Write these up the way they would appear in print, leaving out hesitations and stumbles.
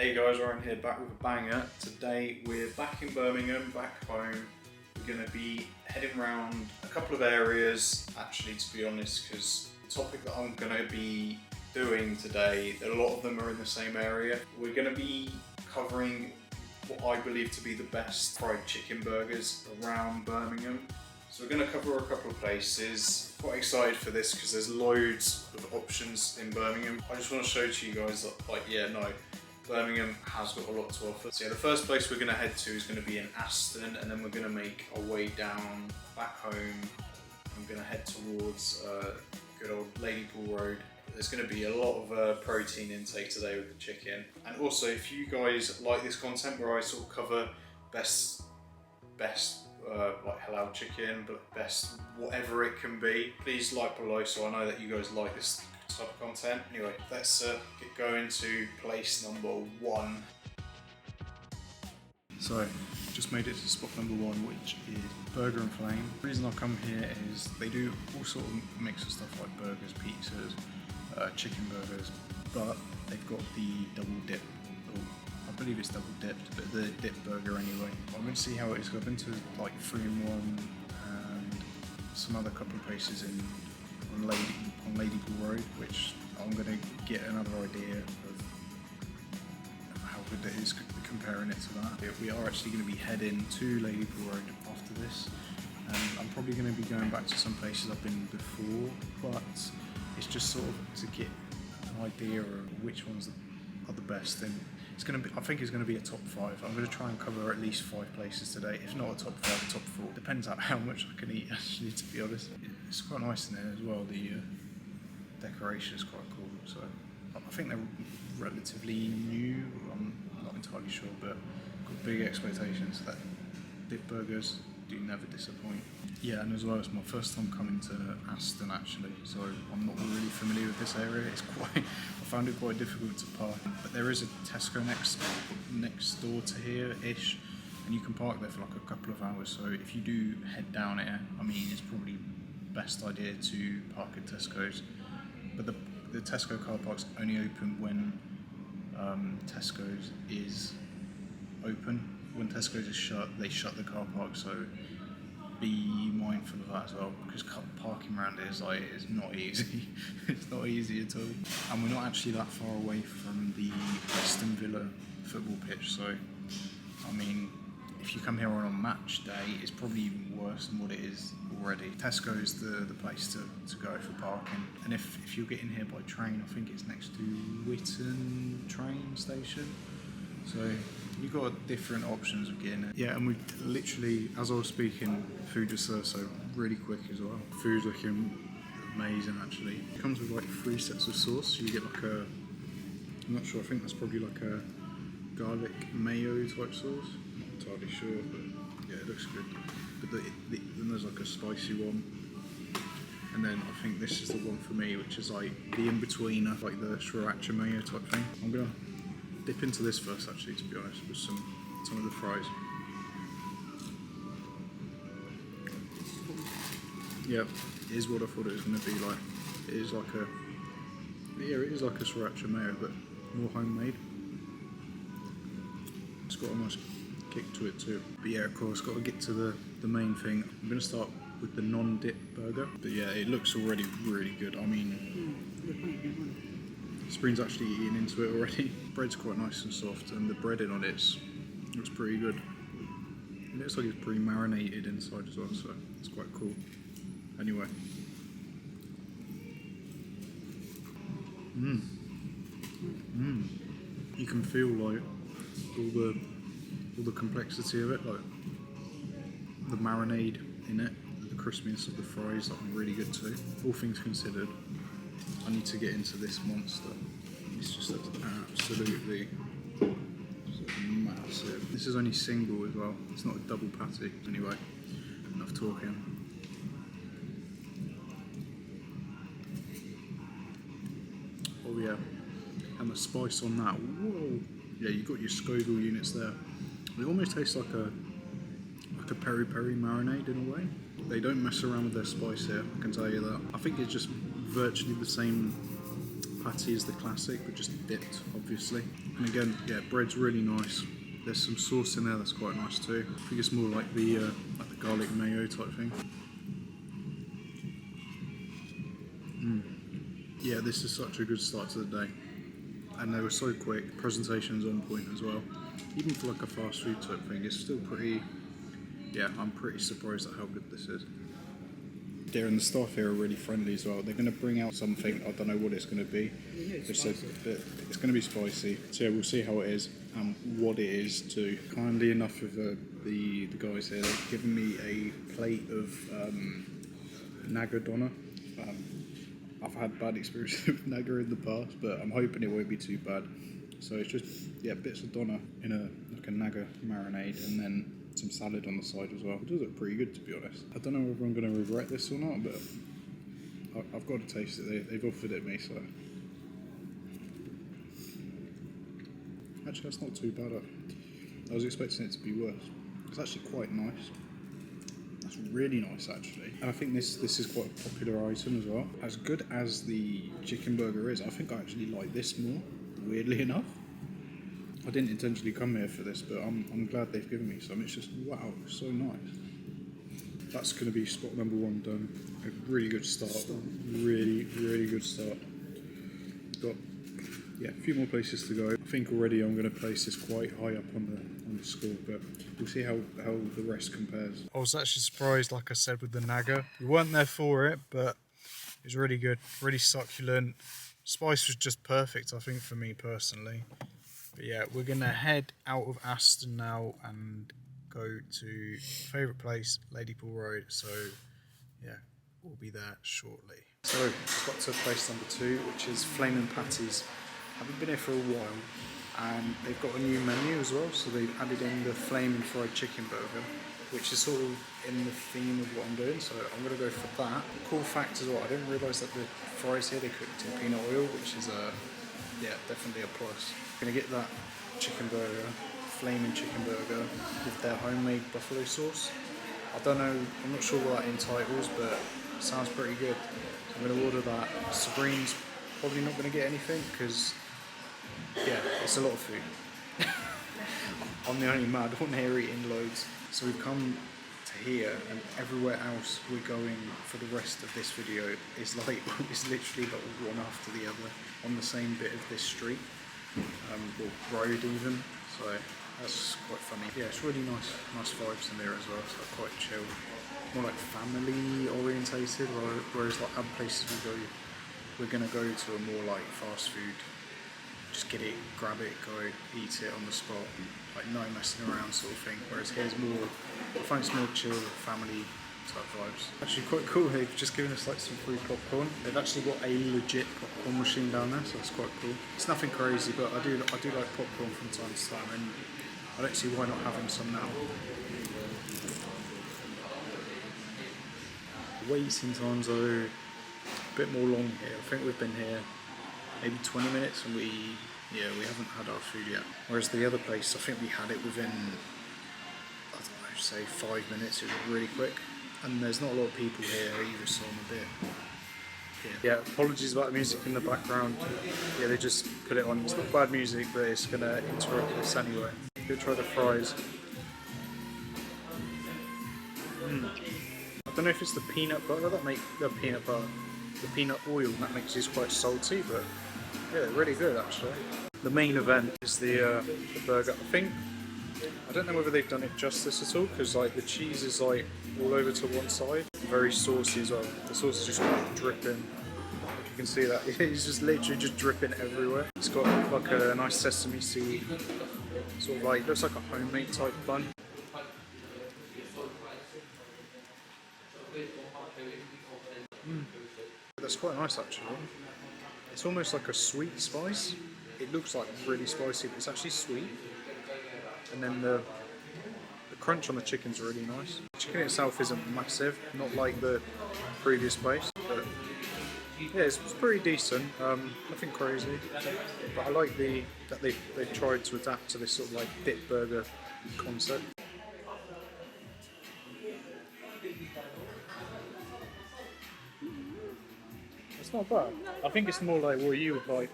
Hey guys, Ryan here, back with a banger. Today we're back in Birmingham, back home. We're going to be heading around a couple of areas, actually, to be honest, because the topic that I'm going to be doing today, a lot of them are in the same area. We're going to be covering what I believe to be the best fried chicken burgers around Birmingham. So we're going to cover a couple of places. Quite excited for this because there's loads of options in Birmingham. I just want to show to you guys that, Birmingham has got a lot to offer. So yeah, the first place we're going to head to is going to be in Aston, and then we're going to make our way down back home. I'm going to head towards good old Ladypool Road. There's going to be a lot of protein intake today with the chicken. And also, if you guys like this content where I sort of cover best like halal chicken, but best whatever it can be, please like below so I know that you guys like this type of content. Anyway, let's get going to place number 1. So, just made it to spot number 1, which is Burger and Flame. The reason I come here is they do all sort of mix of stuff like burgers, pizzas, chicken burgers, but they've got the double dip. I believe it's double dipped, but the dip burger anyway. I'm going to see how it is. I've been to like 3-in-1 and some other couple of places on Ladypool Road, which I'm going to get another idea of how good it is comparing it to that. We are actually going to be heading to Ladypool Road after this, and I'm probably going to be going back to some places I've been before, but it's just sort of to get an idea of which ones are the best. And I think it's going to be a top 5. I'm going to try and cover at least 5 places today, if not a top 5, a top 4. Depends on how much I can eat, actually, to be honest. It's quite nice in there as well. The decoration is quite cool. So I think they're relatively new. I'm not entirely sure, but got big expectations that dip burgers do never disappoint. Yeah, and as well, it's my first time coming to Aston actually, so I'm not really familiar with this area. I found it quite difficult to park, but there is a Tesco next door to here-ish, and you can park there for like a couple of hours. So if you do head down here, I mean, it's probably best idea to park at Tesco's. But the Tesco car park's only open when Tesco's is open. When Tesco's is shut, they shut the car park, so be mindful of that as well, because parking around here is not easy. It's not easy at all. And we're not actually that far away from the Aston Villa football pitch, so I mean, if you come here on a match day, it's probably even worse than what it is already. Tesco is the place to go for parking. And if you're getting here by train, I think it's next to Whitton train station. So you've got different options of getting it. Yeah, and we literally, as I was speaking, food just served so really quick as well. Food's looking amazing actually. It comes with like 3 sets of sauce. So you get like I'm not sure, I think that's probably like a garlic mayo type sauce. Not entirely sure, but yeah, it looks good. But then there's like a spicy one. And then I think this is the one for me, which is like the in-betweener, like the sriracha mayo type thing. I'm gonna dip into this first actually, to be honest, with some of the fries. Yep, it is what I thought it was going to be like. It is like it is like a sriracha mayo, but more homemade. It's got a nice kick to it too. But yeah, of course, got to get to the main thing. I'm going to start with the non-dip burger. But yeah, it looks already really good. I mean, Spring's actually eating into it already. Bread's quite nice and soft, and the breading on it looks pretty good. It looks like it's pretty marinated inside as well, so it's quite cool. Anyway. You can feel like all the complexity of it, like the marinade in it, the crispiness of the fries, like really good too. All things considered, I need to get into this monster. It's just absolutely massive. This is only single as well. It's not a double patty. Anyway, enough talking. Oh yeah, and the spice on that. Whoa! Yeah, you got your Scoville units there. It almost tastes like a peri-peri marinade in a way. They don't mess around with their spice here, I can tell you that. I think it's just virtually the same patty is the classic, but just dipped, obviously. And again, yeah, bread's really nice. There's some sauce in there that's quite nice too. I think it's more like the garlic mayo type thing. Yeah, this is such a good start to the day. And they were so quick, presentation's on point as well. Even for like a fast food type thing, it's still pretty, yeah, I'm pretty surprised at how good this is. Darren and the staff here are really friendly as well. They're going to bring out something, I don't know what it's going to be. They've said that it's going to be spicy. So yeah, we'll see how it is and what it is too. Kindly enough of the guys here, they've given me a plate of naga doner. I've had bad experiences with naga in the past, but I'm hoping it won't be too bad. So it's just, yeah, bits of doner in like a naga marinade and then some salad on the side as well. It does look pretty good, to be honest. I don't know whether I'm going to regret this or not, but I've got to taste it. They've offered it me, so. Actually, that's not too bad. I was expecting it to be worse. It's actually quite nice. That's really nice, actually. And I think this is quite a popular item as well. As good as the chicken burger is, I think I actually like this more, weirdly enough. I didn't intentionally come here for this, but I'm glad they've given me some. It's just, wow, so nice. That's going to be spot number 1 done. A really good start. Really, really good start. Got, yeah, a few more places to go. I think already I'm going to place this quite high up on the score, but we'll see how the rest compares. I was actually surprised, like I said, with the naga. We weren't there for it, but it was really good, really succulent. Spice was just perfect, I think, for me personally. But yeah, we're going to head out of Aston now and go to favourite place, Ladypool Road. So yeah, we'll be there shortly. So we've got to place number 2, which is Flammin Patties. Haven't been here for a while, and they've got a new menu as well. So they've added in the flaming fried chicken burger, which is sort of in the theme of what I'm doing. So I'm going to go for that. Cool fact as well, I didn't realise that the fries here, they cooked in peanut oil, which is yeah, definitely a plus. Gonna get that chicken burger, flaming chicken burger with their homemade buffalo sauce. I don't know, I'm not sure what that entitles, but it sounds pretty good. So I'm gonna order that. Sabrine's probably not gonna get anything because, yeah, it's a lot of food. I'm the only mad one here eating loads. So we've come to here, and everywhere else we're going for the rest of this video is like, it's literally like one after the other on the same bit of this street. Or road even, so that's quite funny. Yeah, it's really nice vibes in there as well, so quite chill. More like family orientated, whereas like other places we're gonna go to a more like fast food, just get it, grab it, go eat it on the spot, like no messing around sort of thing. Whereas here's more, I find it's more chill, family type vibes. Actually quite cool, they've just given us like some free popcorn. They've actually got a legit popcorn machine down there, so that's quite cool. It's nothing crazy, but I do like popcorn from time to time, and I don't see why not having some now. Waiting times are a bit more long here. I think we've been here maybe 20 minutes and we haven't had our food yet. Whereas the other place, I think we had it within, I don't know, say 5 minutes. It was really quick. And there's not a lot of people here either, so I'm a bit... Yeah, apologies about the music in the background. Yeah, they just put it on. It's not bad music, but it's going to interrupt us anyway. Go try the fries. I don't know if it's the peanut butter that makes the peanut butter, the peanut oil that makes this quite salty, but yeah, they're really good actually. The main event is the burger. I don't know whether they've done it justice at all, because like the cheese is like all over to one side, very saucy as well. The sauce is just like dripping. You can see that it's just literally just dripping everywhere. It's got like a nice sesame seed, sort of like, looks like a homemade type bun. That's quite nice actually. It's almost like a sweet spice. It looks like really spicy, but it's actually sweet. And then the crunch on the chicken's really nice. The chicken itself isn't massive, not like the previous place, but yeah, it's pretty decent. Nothing crazy, but I like that they've tried to adapt to this sort of like dip burger concept. That's not bad. I think it's more like what you would like.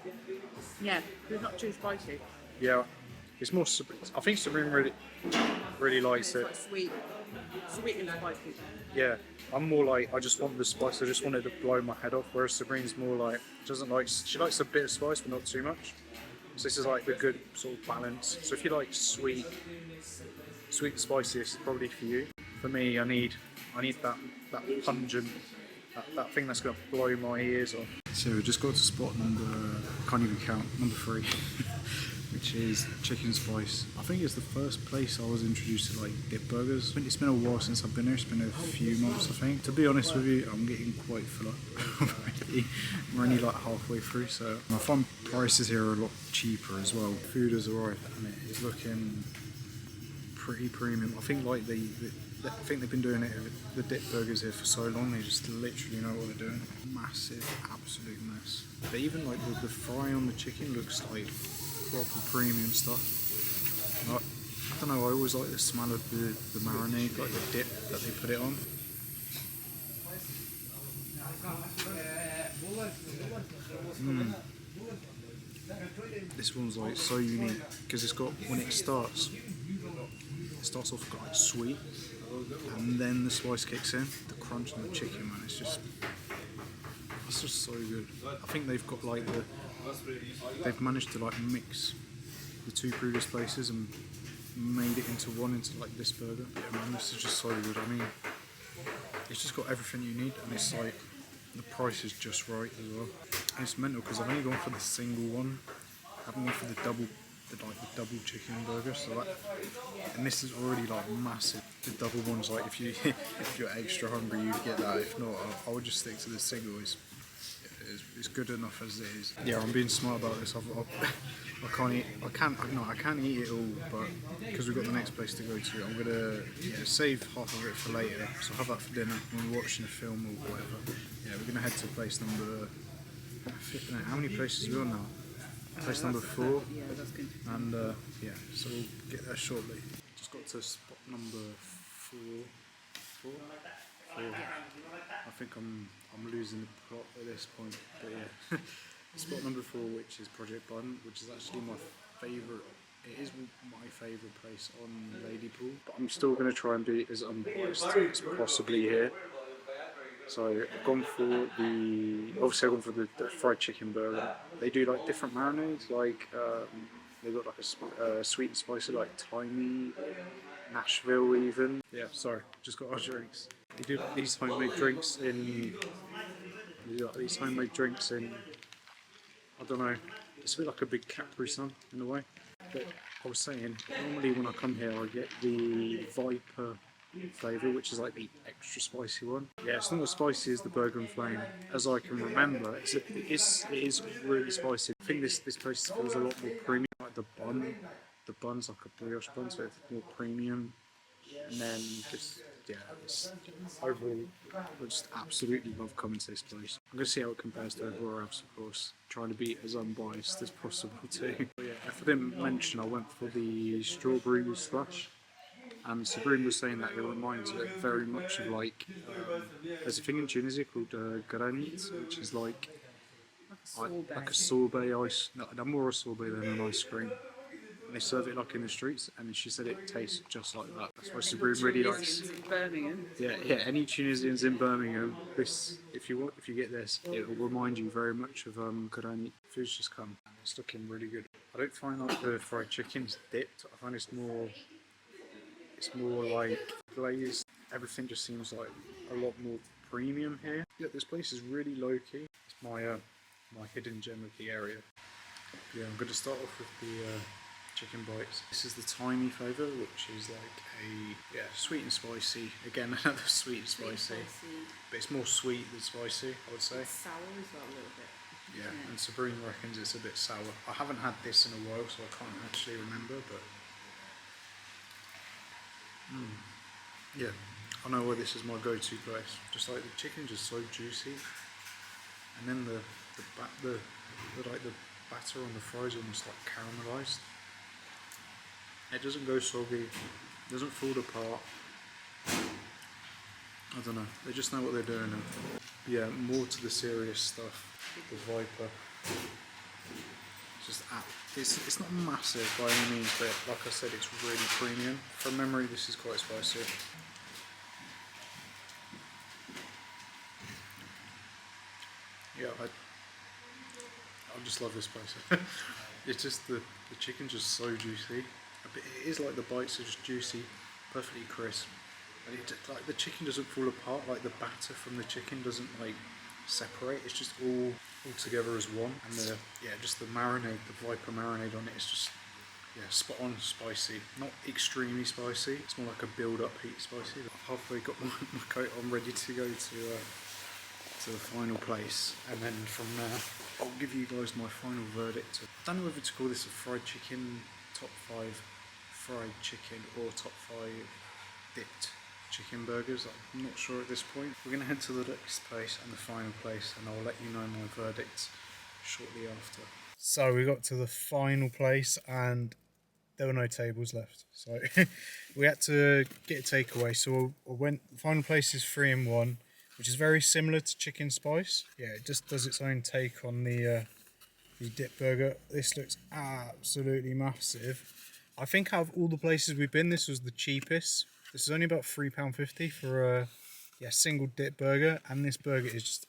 Yeah, it's not too spicy. Yeah, it's more. I think Sabrina really likes it. It's like sweet and spicy. Yeah, I'm more like I just want the spice. I just want it to blow my head off. Whereas Sabrina's more like doesn't like. She likes a bit of spice, but not too much. So this is like the good sort of balance. So if you like sweet and spicy, this is probably for you. For me, I need that pungent, that thing that's going to blow my ears off. So we just got to spot number, can't even count, number 3, which is chicken spice. I think it's the first place I was introduced to like dip burgers. I think it's been a while since I've been here. It's been a few months, I think. To be honest with you, I'm getting quite full up already. We're only like halfway through, so I find prices here are a lot cheaper as well. Food has arrived and it is looking pretty premium. I think like I think they've been doing it, the dip burgers here for so long, they just literally know what they're doing. Massive, absolute mess. But even like the fry on the chicken looks like proper premium stuff. Like, I don't know, I always like the smell of the marinade, like the dip that they put it on. This one's like so unique because it's got, when it starts off like sweet, and then the spice kicks in. The crunch on the chicken, man, it's just so good. I think they've got like they've managed to like mix the two previous places and made it into one, into like this burger. Yeah, man, this is just so good. I mean, it's just got everything you need, and it's like the price is just right as well. And it's mental because I've only gone for the single one. I haven't gone for the double chicken burger, so that, and this is already like massive. The double one's like, if you're extra hungry, you get that. If not, I would just stick to the single. It's good enough as it is. Yeah, I'm being smart about this. I can't eat it all, but because we've got the next place to go to, I'm gonna save half of it for later. So I'll have that for dinner when we're watching a film or whatever. Yeah, we're gonna head to place number. How many places are we on now? Place number 4, yeah, that's good. And yeah, so we'll get there shortly. Just got to spot number 4. I think I'm losing the plot at this point, but yeah. Spot number 4, which is Project Bun, which is actually my favourite. It is my favourite place on Ladypool, but I'm still going to try and be as unbiased as possibly here. So I've gone for the fried chicken burger. They do like different marinades, like they've got like a sweet and spicy, like thymy, Nashville even. Yeah, sorry, just got our drinks. They do like these homemade drinks in. I don't know. It's a bit like a big Capri Sun in a way. But I was saying, normally when I come here, I get the Viper flavour, which is like the extra spicy one. Yeah, it's not as spicy as the Burger and Flame as I can remember. It is really spicy. I think this place feels a lot more premium. Like the bun's like a brioche bun, so it's more premium. And then just it's overall, I just absolutely love coming to this place. I'm gonna see how it compares to everywhere else, of course. Trying to be as unbiased as possible too. But yeah, if I didn't mention, I went for the strawberry slush. And Sabrina was saying that it reminds her very much of like, there's a thing in Tunisia called granit, which is like a sorbet ice, no, more a sorbet than an ice cream. And they serve it like in the streets, and she said it tastes just like that. That's why Sabrina really likes. Birmingham. Yeah, any Tunisians in Birmingham, this if you get this, it will remind you very much of granit. Food's just come, and it's looking really good. I don't find like the fried chicken's dipped. I find it's more like glazed. Everything just seems like a lot more premium here. Yeah, this place is really low key. It's my hidden gem of the area. Yeah, I'm going to start off with the chicken bites. This is the thymy flavour, which is like a sweet and spicy. Again, another sweet and spicy, but it's more sweet than spicy, I would say. It's sour as well a little bit. Yeah, and Sabrina reckons it's a bit sour. I haven't had this in a while, so I can't actually remember, but. Yeah, I know why this is my go-to place. Just like the chicken's just so juicy, and then the batter on the fries almost like caramelised. It doesn't go soggy, doesn't fall apart. I don't know. They just know what they're doing. yeah, more to the serious stuff. The Viper. Just it's not massive by any means, but like I said, it's really premium. From memory, this is quite spicy. Yeah, I just love this place. It's just the chicken's just so juicy. It is like the bites are just juicy, perfectly crisp. And like the chicken doesn't fall apart. Like the batter from the chicken doesn't like separate. It's just all together as one. And just the marinade, the Viper marinade on it is just spot on spicy. Not extremely spicy. It's more like a build-up heat spicy. I've halfway got my coat on, ready to go to the final place, and then from there I'll give you guys my final verdict. I don't know whether to call this a fried chicken, top 5 fried chicken, or top 5 dipped chicken burgers. I'm not sure at this point. We're going to head to the next place and the final place, and I'll let you know my verdict shortly after. So we got to the final place and there were no tables left, so we had to get a takeaway. So the final place is 3-in-1, which is very similar to chicken spice. Yeah, it just does its own take on the dip burger. This looks absolutely massive. I think out of all the places we've been, this was the cheapest. This is only about £3.50 for a single dip burger, and this burger is just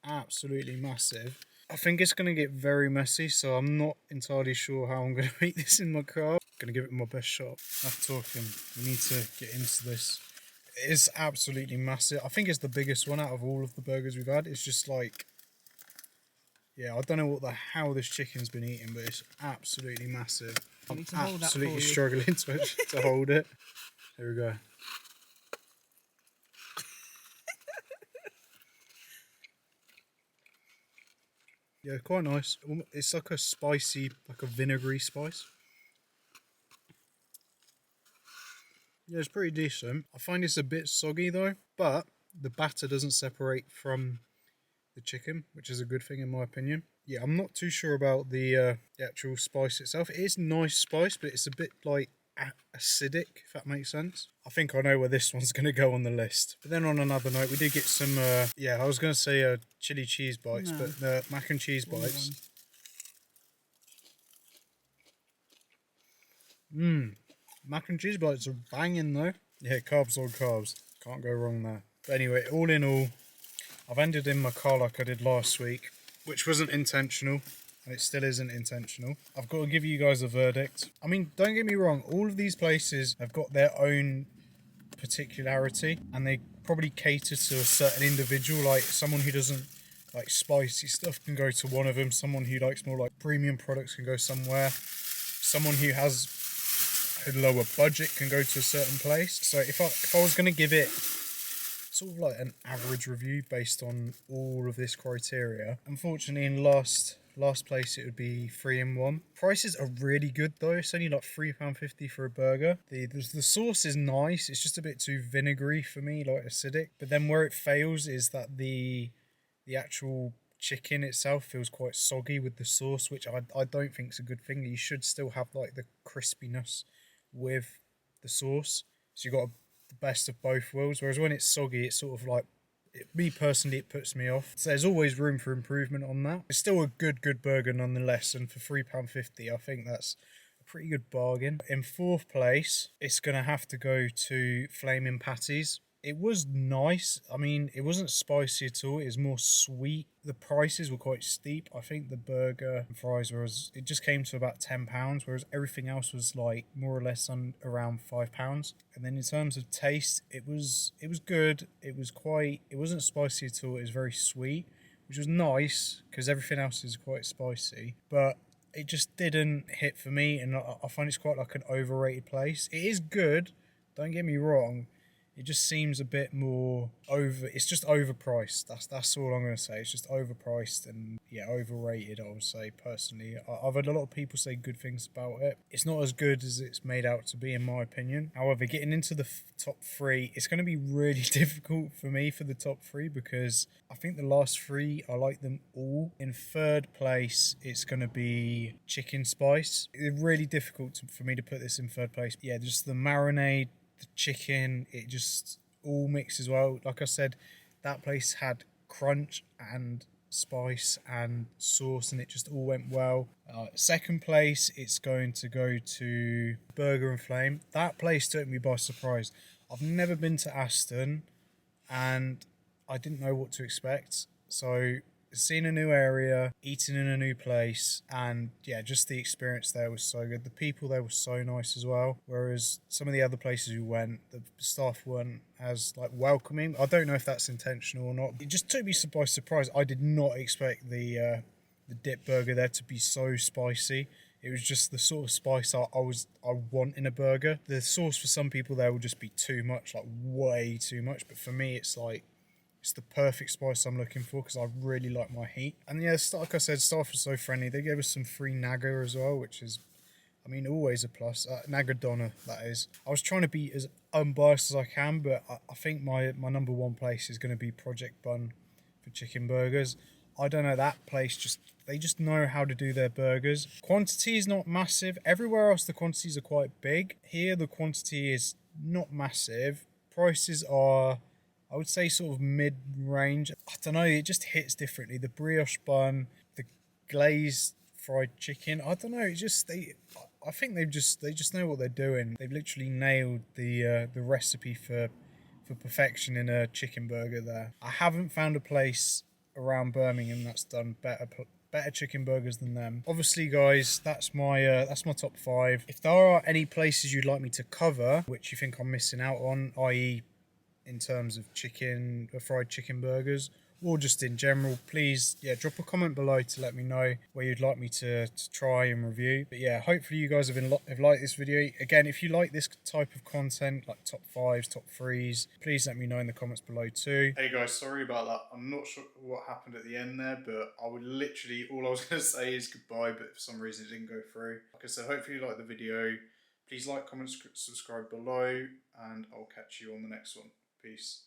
absolutely massive. I think it's going to get very messy, so I'm not entirely sure how I'm going to make this in my car. I'm going to give it my best shot. Enough talking, we need to get into this. It is absolutely massive. I think it's the biggest one out of all of the burgers we've had. It's just like, I don't know what the hell this chicken's been eating, but it's absolutely massive. I'm absolutely struggling to hold it. Here we go. Yeah, quite nice. It's like a spicy, like a vinegary spice. Yeah, it's pretty decent. I find it's a bit soggy though, but the batter doesn't separate from the chicken, which is a good thing in my opinion. Yeah, I'm not too sure about the actual spice itself. It is nice spice, but it's a bit like acidic, if that makes sense. I think I know where this one's going to go on the list. But then on another note, we did get some, I was going to say chili cheese bites, but the mac and cheese bites. Mac and cheese bites are banging though. Yeah, carbs on carbs. Can't go wrong there. But anyway, all in all, I've ended in my car like I did last week, which wasn't intentional, and it still isn't intentional. I've got to give you guys a verdict. I mean, don't get me wrong, all of these places have got their own particularity, and they probably cater to a certain individual. Like someone who doesn't like spicy stuff can go to one of them. Someone who likes more like premium products can go somewhere. Someone who has a lower budget can go to a certain place. So if I was going to give it sort of like an average review based on all of this criteria, unfortunately in last place it would be 3-in-1. Prices are really good though. It's only like £3.50 for a burger. The sauce is nice. It's just a bit too vinegary for me, like acidic. But then where it fails is that the actual chicken itself feels quite soggy with the sauce, which I don't think is a good thing. You should still have like the crispiness with the sauce, so you got the best of both worlds. Whereas when it's soggy, it's sort of like, me personally, it puts me off. So there's always room for improvement on that. It's still a good burger nonetheless, and for £3.50 I think that's a pretty good bargain. In 4th place, it's gonna have to go to Flammin Patties. It was nice. I mean, it wasn't spicy at all. It was more sweet. The prices were quite steep. I think the burger and fries it just came to about £10, whereas everything else was like more or less around £5. And then in terms of taste, it was good. It wasn't spicy at all. It was very sweet, which was nice because everything else is quite spicy. But it just didn't hit for me, and I find it's quite like an overrated place. It is good, don't get me wrong. It just seems a bit more it's just overpriced. That's all I'm going to say. It's just overpriced and overrated, I would say personally. I've had a lot of people say good things about it. It's not as good as it's made out to be in my opinion. However, getting into the top 3, it's going to be really difficult for me for the top 3 because I think the last 3, I like them all. In 3rd place, it's going to be chicken spice. It's really difficult for me to put this in 3rd place. Yeah, just the marinade, the chicken, it just all mixes well. Like I said, That place had crunch and spice and sauce, and it just all went well. Second place, it's going to go to Burger and Flame. That place took me by surprise. I've never been to Aston, and I didn't know what to expect. So seeing a new area, eating in a new place, and yeah, just the experience there was so good. The people there were so nice as well. Whereas some of the other places we went, the staff weren't as like welcoming. I don't know if that's intentional or not. It just took me by surprise. I did not expect the dip burger there to be so spicy. It was just the sort of spice I want in a burger. The sauce for some people there will just be too much, like way too much. But for me, it's like, it's the perfect spice I'm looking for because I really like my heat. And yeah, like I said, staff was so friendly. They gave us some free naga as well, which is, I mean, always a plus. Naga Donna, that is. I was trying to be as unbiased as I can, but I think my number one place is going to be Project Bun for chicken burgers. I don't know, that place they just know how to do their burgers. Quantity is not massive. Everywhere else the quantities are quite big. Here the quantity is not massive. Prices are, I would say, sort of mid-range. I don't know, it just hits differently. The brioche bun, the glazed fried chicken. I don't know, it's just I think they just know what they're doing. They've literally nailed the recipe for perfection in a chicken burger there. I haven't found a place around Birmingham that's done better chicken burgers than them. Obviously, guys, that's my top 5. If there are any places you'd like me to cover which you think I'm missing out on, i.e. in terms of chicken, fried chicken burgers, or just in general, please, yeah, drop a comment below to let me know where you'd like me to try and review. But yeah, hopefully you guys have liked this video. Again, if you like this type of content, like top 5s, top 3s, please let me know in the comments below too. Hey guys, sorry about that. I'm not sure what happened at the end there, but I would literally, all I was going to say is goodbye, but for some reason it didn't go through. Like I said, hopefully you liked the video. Please like, comment, subscribe below, and I'll catch you on the next one. Peace.